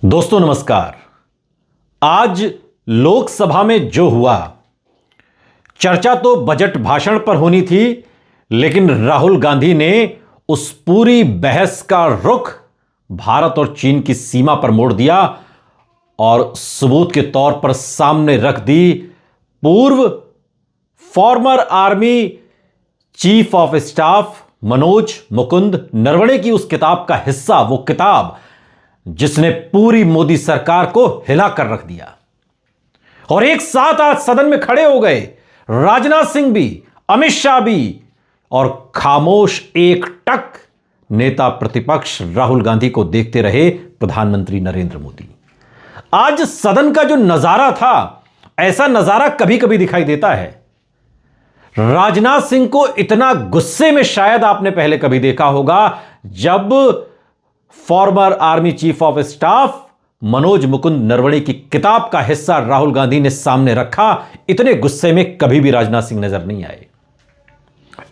दोस्तों नमस्कार। आज लोकसभा में जो हुआ, चर्चा तो बजट भाषण पर होनी थी, लेकिन राहुल गांधी ने उस पूरी बहस का रुख भारत और चीन की सीमा पर मोड़ दिया और सबूत के तौर पर सामने रख दी पूर्व farmer army chief of staff Manoj Mukund Naravane की उस किताब का हिस्सा, वो किताब जिसने पूरी मोदी सरकार को हिला कर रख दिया। और एक साथ आज सदन में खड़े हो गए राजनाथ सिंह भी, अमित शाह भी, और खामोश एक टक नेता प्रतिपक्ष राहुल गांधी को देखते रहे प्रधानमंत्री नरेंद्र मोदी। आज सदन का जो नजारा था, ऐसा नजारा कभी कभी दिखाई देता है। राजनाथ सिंह को इतना गुस्से में शायद आपने पहले कभी देखा होगा, जब farmer army chief of staff Manoj Mukund Naravane की किताब का हिस्सा राहुल गांधी ने सामने रखा। इतने गुस्से में कभी भी राजनाथ सिंह नजर नहीं आए।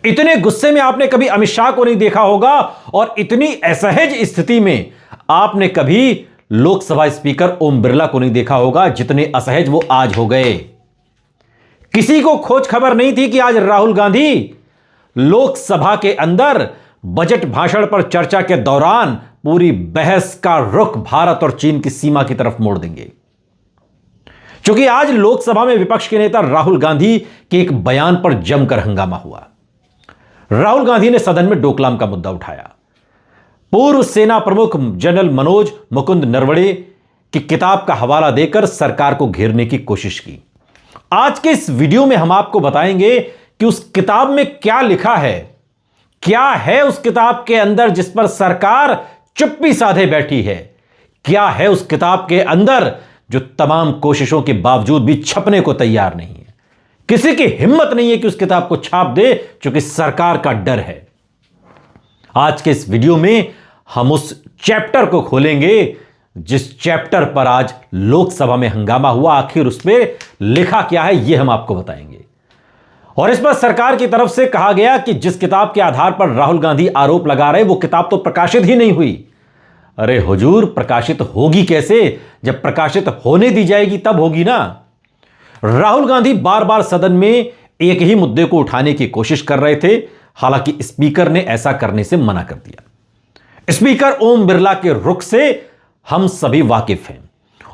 इतने गुस्से में आपने कभी अमित शाह को नहीं देखा होगा, और इतनी असहज स्थिति में आपने कभी लोकसभा स्पीकर ओम बिरला को नहीं देखा होगा, जितने असहज वो आज हो गए। किसी को खोज खबर नहीं थी कि आज राहुल गांधी लोकसभा के अंदर बजट भाषण पर चर्चा के दौरान पूरी बहस का रुख भारत और चीन की सीमा की तरफ मोड़ देंगे। क्योंकि आज लोकसभा में विपक्ष के नेता राहुल गांधी के एक बयान पर जमकर हंगामा हुआ। राहुल गांधी ने सदन में डोकलाम का मुद्दा उठाया। पूर्व सेना प्रमुख जनरल मनोज मुकुंद नरवणे की किताब का हवाला देकर सरकार को घेरने की कोशिश की। आज के इस वीडियो में हम आपको बताएंगे कि उस किताब में क्या लिखा है, क्या है उस किताब के अंदर जिस पर सरकार चुप्पी साधे बैठी है, क्या है उस किताब के अंदर जो तमाम कोशिशों के बावजूद भी छपने को तैयार नहीं है। किसी की हिम्मत नहीं है कि उस किताब को छाप दे, क्योंकि सरकार का डर है। आज के इस वीडियो में हम उस चैप्टर को खोलेंगे जिस चैप्टर पर आज लोकसभा में हंगामा हुआ। आखिर उस पर लिखा क्या है, यह हम आपको बताएंगे। और इस पर सरकार की तरफ से कहा गया कि जिस किताब के आधार पर राहुल गांधी आरोप लगा रहे, वो किताब तो प्रकाशित ही नहीं हुई। अरे हुजूर, प्रकाशित होगी कैसे? जब प्रकाशित होने दी जाएगी तब होगी ना। राहुल गांधी बार बार सदन में एक ही मुद्दे को उठाने की कोशिश कर रहे थे, हालांकि स्पीकर ने ऐसा करने से मना कर दिया। स्पीकर ओम बिरला के रुख से हम सभी वाकिफ हैं,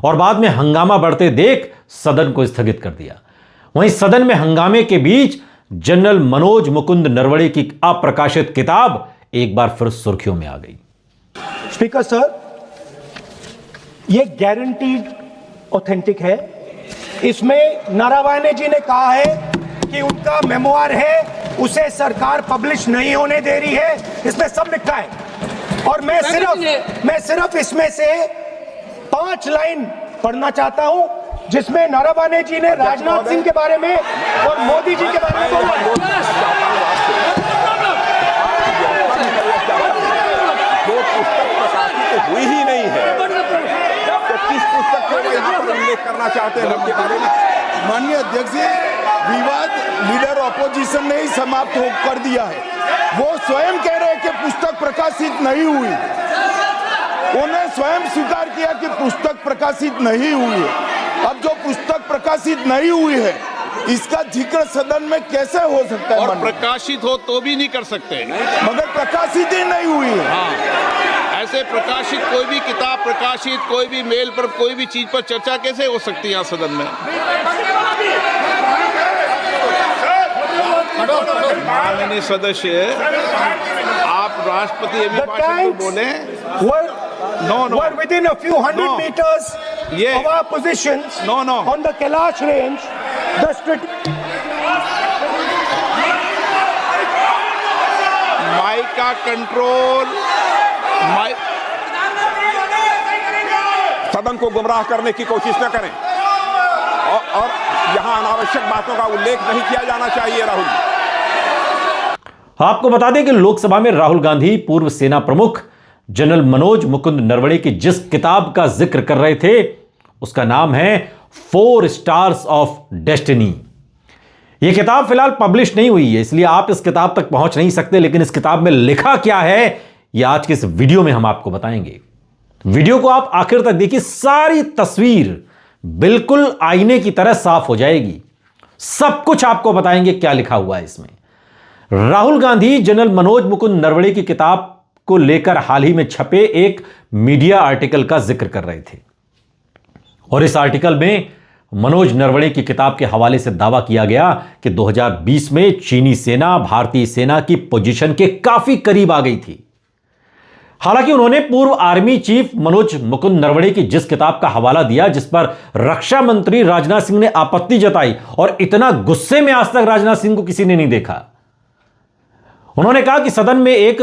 और बाद में हंगामा बढ़ते देख सदन को स्थगित कर दिया। वहीं सदन में हंगामे के बीच जनरल मनोज मुकुंद नरवणे की अप्रकाशित किताब एक बार फिर सुर्खियों में आ गई। स्पीकर सर, ये गारंटीड ऑथेंटिक है। इसमें नारावाने जी ने कहा है कि उनका मेमोआर है, उसे सरकार पब्लिश नहीं होने दे रही है। इसमें सब लिखा है, और मैं सिर्फ इसमें से 5 लाइन पढ़ना चाहता हूं, जिसमें नारावाने जी ने राजनाथ सिंह के बारे में और मोदी जी के बारे में बोला है। जो पुस्तक प्रकाशित हुई ही नहीं है, तो किस पुस्तक को यहाँ पर उल्लेख करना चाहते हैं उनके बारे में? माननीय अध्यक्ष जी, विवाद लीडर ऑपोजिशन ने ही समाप्त कर दिया है। वो स्वयं कह रहे हैं कि पुस्तक प्रकाशित नहीं हुई। उन्होंने स्वयं स्वीकार किया कि पुस्तक प्रकाशित नहीं हुई है। अब जो पुस्तक प्रकाशित नहीं हुई है, इसका जिक्र सदन में कैसे हो सकता है? और प्रकाशित हो तो भी नहीं कर सकते, मगर प्रकाशित ही नहीं हुई है। हाँ, ऐसे प्रकाशित कोई भी किताब प्रकाशित, कोई भी मेल पर, कोई भी चीज पर चर्चा कैसे हो सकती है यहाँ सदन में? माननीय सदस्य, आप राष्ट्रपति अभिभाषण को बोले। Were within a few hundred meters of our positions on the Kailash range. Mic का कंट्रोल, सदन को गुमराह करने की कोशिश न करें, और यहां अनावश्यक बातों का उल्लेख नहीं किया जाना चाहिए। राहुल, आपको बता दें कि लोकसभा में राहुल गांधी पूर्व सेना प्रमुख जनरल मनोज मुकुंद नरवणे की जिस किताब का जिक्र कर रहे थे, उसका नाम है 4 स्टार्स ऑफ डेस्टिनी। यह किताब फिलहाल पब्लिश नहीं हुई है, इसलिए आप इस किताब तक पहुंच नहीं सकते, लेकिन इस किताब में लिखा क्या है, यह आज के इस वीडियो में हम आपको बताएंगे। वीडियो को आप आखिर तक देखिए, सारी तस्वीर बिल्कुल आईने की तरह साफ हो जाएगी। सब कुछ आपको बताएंगे क्या लिखा हुआ है इसमें। राहुल गांधी जनरल मनोज मुकुंद नरवणे की किताब को लेकर हाल ही में छपे एक मीडिया आर्टिकल का जिक्र कर रहे थे, और इस आर्टिकल में मनोज नरवणे की किताब के हवाले से दावा किया गया कि 2020 में चीनी सेना भारतीय सेना की पोजीशन के काफी करीब आ गई थी। हालांकि उन्होंने पूर्व आर्मी चीफ मनोज मुकुंद नरवणे की जिस किताब का हवाला दिया, जिस पर रक्षा मंत्री राजनाथ सिंह ने आपत्ति जताई, और इतना गुस्से में आज तक राजनाथ सिंह को किसी ने नहीं देखा। उन्होंने कहा कि सदन में एक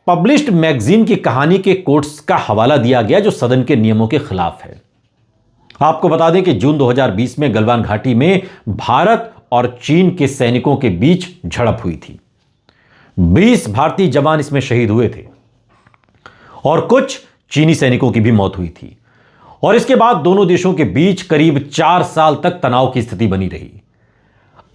पब्लिश्ड मैगजीन की कहानी के कोट्स का हवाला दिया गया जो सदन के नियमों के खिलाफ है। आपको बता दें कि जून 2020 में गलवान घाटी में भारत और चीन के सैनिकों के बीच झड़प हुई थी। 20 भारतीय जवान इसमें शहीद हुए थे और कुछ चीनी सैनिकों की भी मौत हुई थी, और इसके बाद दोनों देशों के बीच करीब 4 साल तक तनाव की स्थिति बनी रही।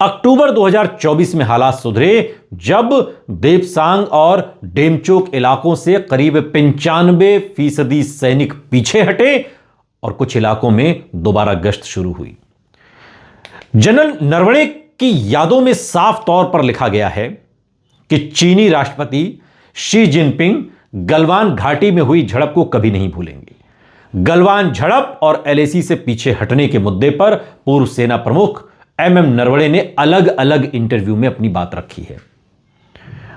अक्टूबर 2024 में हालात सुधरे जब देपसांग और डेमचोक इलाकों से करीब 95% सैनिक पीछे हटे और कुछ इलाकों में दोबारा गश्त शुरू हुई। जनरल नरवणे की यादों में साफ तौर पर लिखा गया है कि चीनी राष्ट्रपति शी जिनपिंग गलवान घाटी में हुई झड़प को कभी नहीं भूलेंगे। गलवान झड़प और एलएसी से पीछे हटने के मुद्दे पर पूर्व सेना प्रमुख एमएम नरवणे ने अलग अलग इंटरव्यू में अपनी बात रखी है।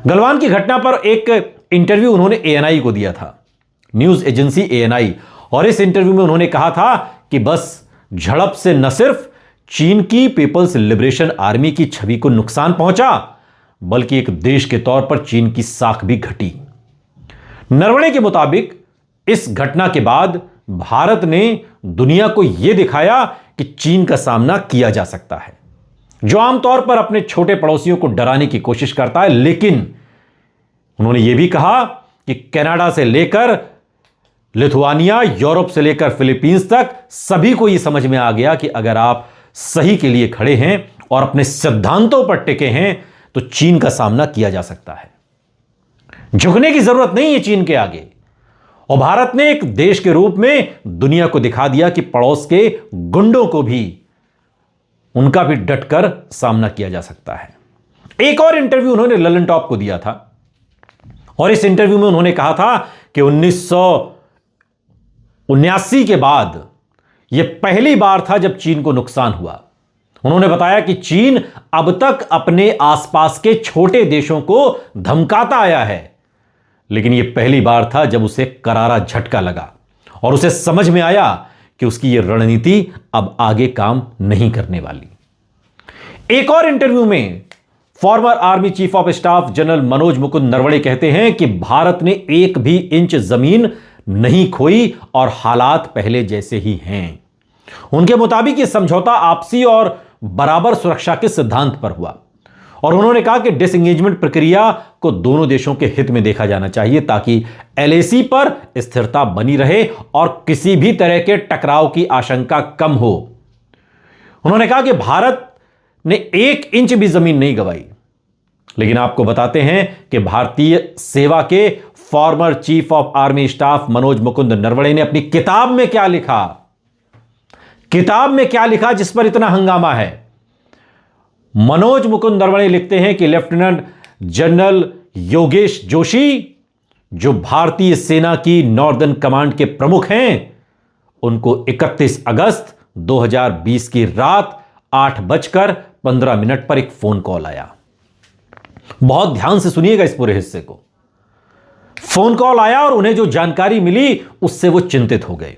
गलवान की घटना पर एक इंटरव्यू उन्होंने एएनआई को दिया था, न्यूज एजेंसी एएनआई, और इस इंटरव्यू में उन्होंने कहा था कि बस झड़प से न सिर्फ चीन की पीपल्स लिबरेशन आर्मी की छवि को नुकसान पहुंचा, बल्कि एक देश के तौर पर चीन की साख भी घटी। नरवणे के मुताबिक इस घटना के बाद भारत ने दुनिया को यह दिखाया कि चीन का सामना किया जा सकता है, जो आमतौर पर अपने छोटे पड़ोसियों को डराने की कोशिश करता है। लेकिन उन्होंने यह भी कहा कि कनाडा से लेकर लिथुआनिया, यूरोप से लेकर फिलीपींस तक सभी को यह समझ में आ गया कि अगर आप सही के लिए खड़े हैं और अपने सिद्धांतों पर टिके हैं तो चीन का सामना किया जा सकता है। झुकने की जरूरत नहीं है चीन के आगे। और भारत ने एक देश के रूप में दुनिया को दिखा दिया कि पड़ोस के गुंडों को भी, उनका भी डटकर सामना किया जा सकता है। एक और इंटरव्यू उन्होंने ललन टॉप को दिया था, और इस इंटरव्यू में उन्होंने कहा था कि 1979 के बाद यह पहली बार था जब चीन को नुकसान हुआ। उन्होंने बताया कि चीन अब तक अपने आसपास के छोटे देशों को धमकाता आया है, लेकिन यह पहली बार था जब उसे करारा झटका लगा और उसे समझ में आया कि उसकी यह रणनीति अब आगे काम नहीं करने वाली। एक और इंटरव्यू में farmer army chief of staff general Manoj Mukund Naravane कहते हैं कि भारत ने एक भी इंच जमीन नहीं खोई और हालात पहले जैसे ही हैं। उनके मुताबिक यह समझौता आपसी और बराबर सुरक्षा के सिद्धांत पर हुआ, और उन्होंने कहा कि डिसएंगेजमेंट प्रक्रिया को दोनों देशों के हित में देखा जाना चाहिए ताकि एलएसी पर स्थिरता बनी रहे और किसी भी तरह के टकराव की आशंका कम हो। उन्होंने कहा कि भारत ने 1 इंच भी जमीन नहीं गंवाई। लेकिन आपको बताते हैं कि भारतीय सेवा के former chief of army staff Manoj Mukund Naravane ने अपनी किताब में क्या लिखा, किताब में क्या लिखा जिस पर इतना हंगामा है। मनोज मुकुंद नरवणे लिखते हैं कि लेफ्टिनेंट जनरल योगेश जोशी, जो भारतीय सेना की नॉर्दर्न कमांड के प्रमुख हैं, उनको 31 अगस्त 2020 की रात 8:15 पर एक फोन कॉल आया। बहुत ध्यान से सुनिएगा इस पूरे हिस्से को। फोन कॉल आया और उन्हें जो जानकारी मिली उससे वो चिंतित हो गए।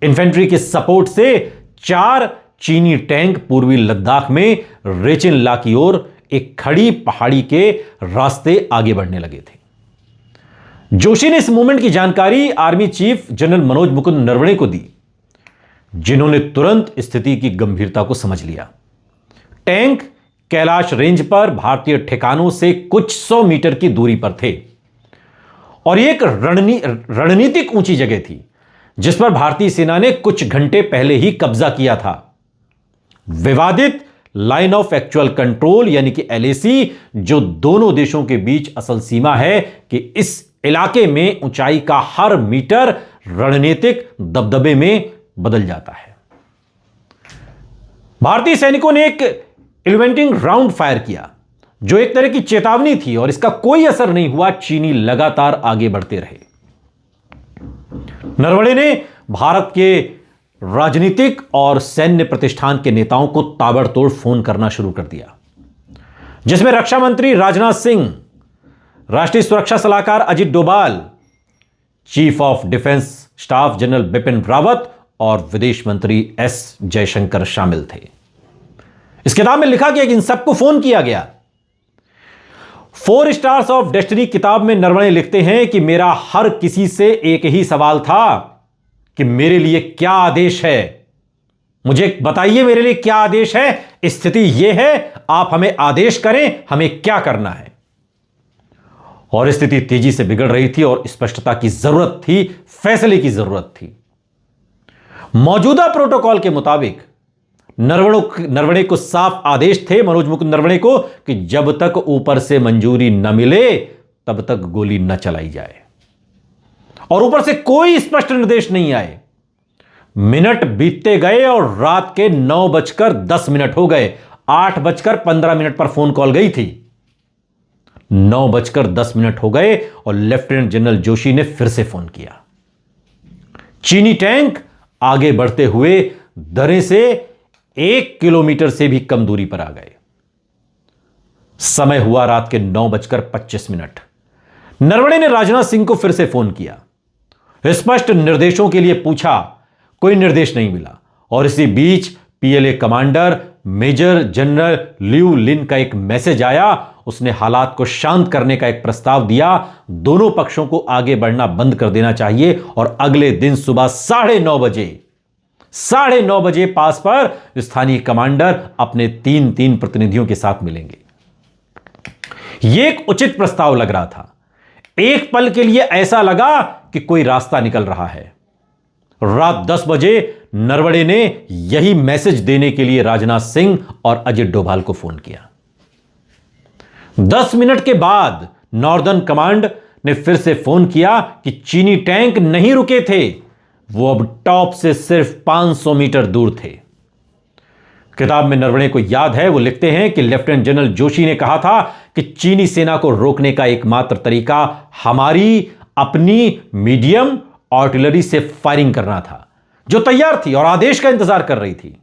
इन्फेंट्री के सपोर्ट से 4 चीनी टैंक पूर्वी लद्दाख में रेचिन ला की ओर एक खड़ी पहाड़ी के रास्ते आगे बढ़ने लगे थे। जोशी ने इस मूवमेंट की जानकारी army chief general Manoj Mukund Naravane को दी, जिन्होंने तुरंत स्थिति की गंभीरता को समझ लिया। टैंक कैलाश रेंज पर भारतीय ठिकानों से कुछ 100 मीटर की दूरी पर थे और एक रणनीतिक ऊंची जगह थी जिस पर भारतीय सेना ने कुछ घंटे पहले ही कब्जा किया था। विवादित लाइन ऑफ एक्चुअल कंट्रोल यानी कि एलएसी, जो दोनों देशों के बीच असल सीमा है, कि इस इलाके में ऊंचाई का हर मीटर रणनीतिक दबदबे में बदल जाता है। भारतीय सैनिकों ने एक इन्वेंटिंग राउंड फायर किया जो एक तरह की चेतावनी थी, और इसका कोई असर नहीं हुआ। चीनी लगातार आगे बढ़ते रहे। नरवणे ने भारत के राजनीतिक और सैन्य प्रतिष्ठान के नेताओं को ताबड़तोड़ फोन करना शुरू कर दिया, जिसमें रक्षा मंत्री राजनाथ सिंह, राष्ट्रीय सुरक्षा सलाहकार Ajit Doval, chief of defence staff general Bipin Rawat और विदेश मंत्री एस जयशंकर शामिल थे। इस किताब में लिखा गया कि इन सबको फोन किया गया। 4 स्टार्स ऑफ डेस्टिनी किताब में नरवणे लिखते हैं कि मेरा हर किसी से एक ही सवाल था कि मेरे लिए क्या आदेश है, मुझे बताइए मेरे लिए क्या आदेश है। स्थिति यह है, आप हमें आदेश करें, हमें क्या करना है। और स्थिति तेजी से बिगड़ रही थी और स्पष्टता की जरूरत थी, फैसले की जरूरत थी। मौजूदा प्रोटोकॉल के मुताबिक नरवणे को साफ आदेश थे, मनोज मुकुंद नरवणे को, कि जब तक ऊपर से मंजूरी न मिले तब तक गोली न चलाई जाए। और ऊपर से कोई स्पष्ट निर्देश नहीं आए। मिनट बीतते गए और रात के 9:10 हो गए। 8:15 पर फोन कॉल गई थी। 9:10 हो गए और लेफ्टिनेंट जनरल जोशी ने फिर से फोन किया। चीनी टैंक आगे बढ़ते हुए दरे से 1 किलोमीटर से भी कम दूरी पर आ गए। समय हुआ रात के 9:25। नरवणे ने राजनाथ सिंह को फिर से फोन किया, स्पष्ट निर्देशों के लिए पूछा। कोई निर्देश नहीं मिला और इसी बीच PLA commander major general Liu Lin का एक मैसेज आया। उसने हालात को शांत करने का एक प्रस्ताव दिया। दोनों पक्षों को आगे बढ़ना बंद कर देना चाहिए और अगले दिन सुबह 9:30 बजे पास पर स्थानीय कमांडर अपने 3 प्रतिनिधियों के साथ मिलेंगे। यह एक उचित प्रस्ताव लग रहा था। एक पल के लिए ऐसा लगा कि कोई रास्ता निकल रहा है। रात 10 बजे नरवणे ने यही मैसेज देने के लिए राजनाथ सिंह और अजित डोभाल को फोन किया। 10 मिनट के बाद नॉर्दर्न कमांड ने फिर से फोन किया कि चीनी टैंक नहीं रुके थे, वो अब टॉप से सिर्फ 500 मीटर दूर थे। किताब में नरवणे को याद है, वो लिखते हैं कि लेफ्टिनेंट जनरल जोशी ने कहा था कि चीनी सेना को रोकने का एकमात्र तरीका हमारी अपनी मीडियम आर्टिलरी से फायरिंग करना था, जो तैयार थी और आदेश का इंतजार कर रही थी।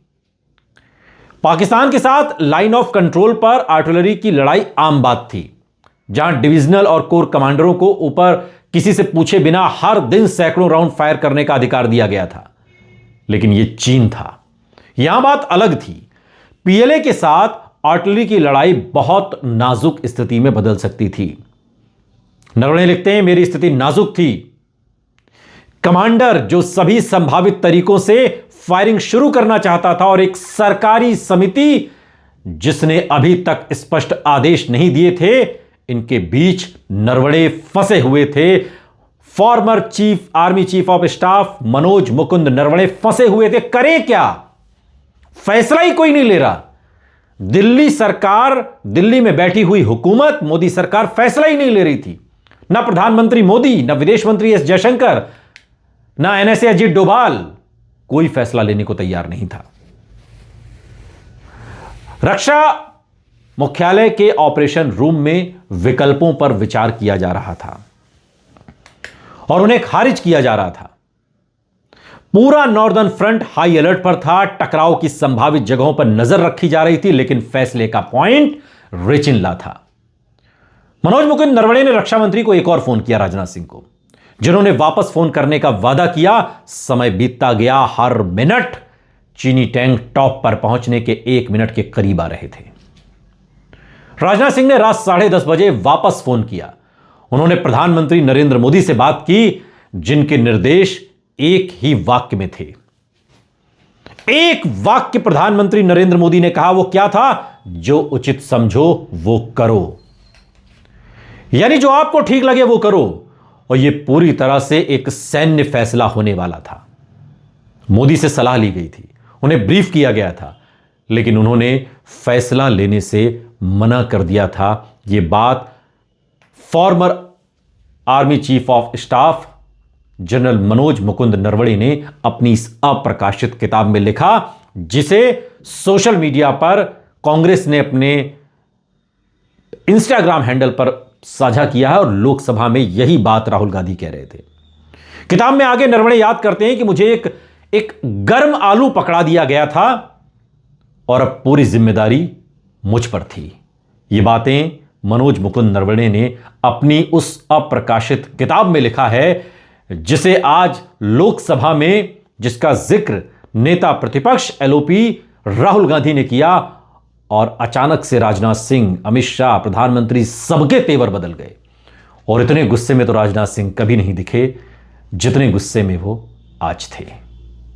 पाकिस्तान के साथ लाइन ऑफ कंट्रोल पर आर्टिलरी की लड़ाई आम बात थी, जहां डिविजनल और कोर कमांडरों को ऊपर किसी से पूछे बिना हर दिन सैकड़ों राउंड फायर करने का अधिकार दिया गया था। लेकिन यह चीन था, यहां बात अलग थी। पीएलए के साथ आर्टिलरी की लड़ाई बहुत नाजुक स्थिति में बदल सकती थी। नरवणे लिखते हैं, मेरी स्थिति नाजुक थी। कमांडर जो सभी संभावित तरीकों से फायरिंग शुरू करना चाहता था और एक सरकारी समिति जिसने अभी तक स्पष्ट आदेश नहीं दिए थे, इनके बीच नरवणे फंसे हुए थे। Farmer army chief of staff Manoj Mukund Naravane फंसे हुए थे। करें क्या? फैसला ही कोई नहीं ले रहा। दिल्ली सरकार, दिल्ली में बैठी हुई हुकूमत, मोदी सरकार फैसला ही नहीं ले रही थी। ना प्रधानमंत्री मोदी, ना विदेश मंत्री एस जयशंकर, ना एनएसए अजित डोभाल, कोई फैसला लेने को तैयार नहीं था। रक्षा मुख्यालय के ऑपरेशन रूम में विकल्पों पर विचार किया जा रहा था और उन्हें खारिज किया जा रहा था। पूरा नॉर्दर्न फ्रंट हाई अलर्ट पर था। टकराव की संभावित जगहों पर नजर रखी जा रही थी, लेकिन फैसले का पॉइंट रेचिनला था। मनोज मुकुंद नरवणे ने रक्षा मंत्री को एक और फोन किया, राजनाथ सिंह को, जिन्होंने वापस फोन करने का वादा किया। समय बीतता गया, हर मिनट चीनी टैंक टॉप पर पहुंचने के 1 मिनट के करीब आ रहे थे। राजनाथ सिंह ने रात 10:30 बजे वापस फोन किया। उन्होंने प्रधानमंत्री नरेंद्र मोदी से बात की, जिनके निर्देश एक ही वाक्य में थे। एक वाक्य प्रधानमंत्री नरेंद्र मोदी ने कहा, वो क्या था? जो उचित समझो वो करो, यानी जो आपको ठीक लगे वो करो। और यह पूरी तरह से एक सैन्य फैसला होने वाला था। मोदी से सलाह ली गई थी, उन्हें ब्रीफ किया गया था, लेकिन उन्होंने फैसला लेने से मना कर दिया था। यह बात farmer army chief of staff general Manoj Mukund Naravane ने अपनी इस अप्रकाशित किताब में लिखा, जिसे सोशल मीडिया पर कांग्रेस ने अपने इंस्टाग्राम हैंडल पर साझा किया है और लोकसभा में यही बात राहुल गांधी कह रहे थे। किताब में आगे नरवणे याद करते हैं कि मुझे एक गर्म आलू पकड़ा दिया गया था और अब पूरी जिम्मेदारी मुझ पर थी। ये बातें मनोज मुकुंद नरवणे ने अपनी उस अप्रकाशित किताब में लिखा है, जिसे आज लोकसभा में, जिसका जिक्र नेता प्रतिपक्ष एलओपी राहुल गांधी ने किया, और अचानक से राजनाथ सिंह, अमित शाह, प्रधानमंत्री, सबके तेवर बदल गए और इतने गुस्से में तो राजनाथ सिंह कभी नहीं दिखे जितने गुस्से में वो आज थे।